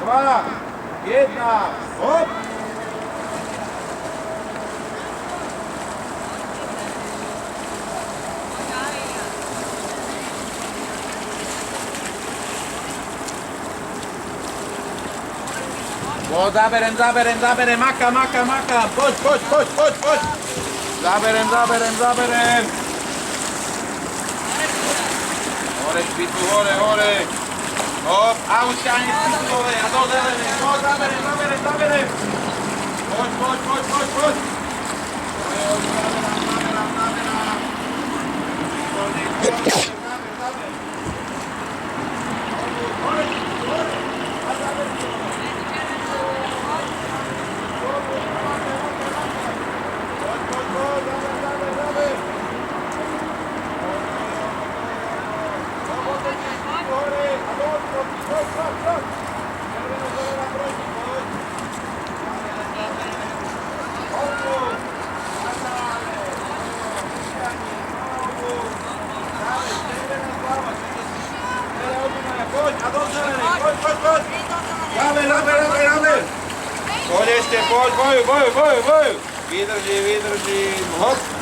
2, 1, hop! Poď, zaberem, makam, poď. Zaberem. Hore špicu, hore. Hop, a utiahni špicu dole a do zelenej. Poď, zaberem. Poď. Zaberám. Výborný. Poď ešte, poď. Vydržím. Hop.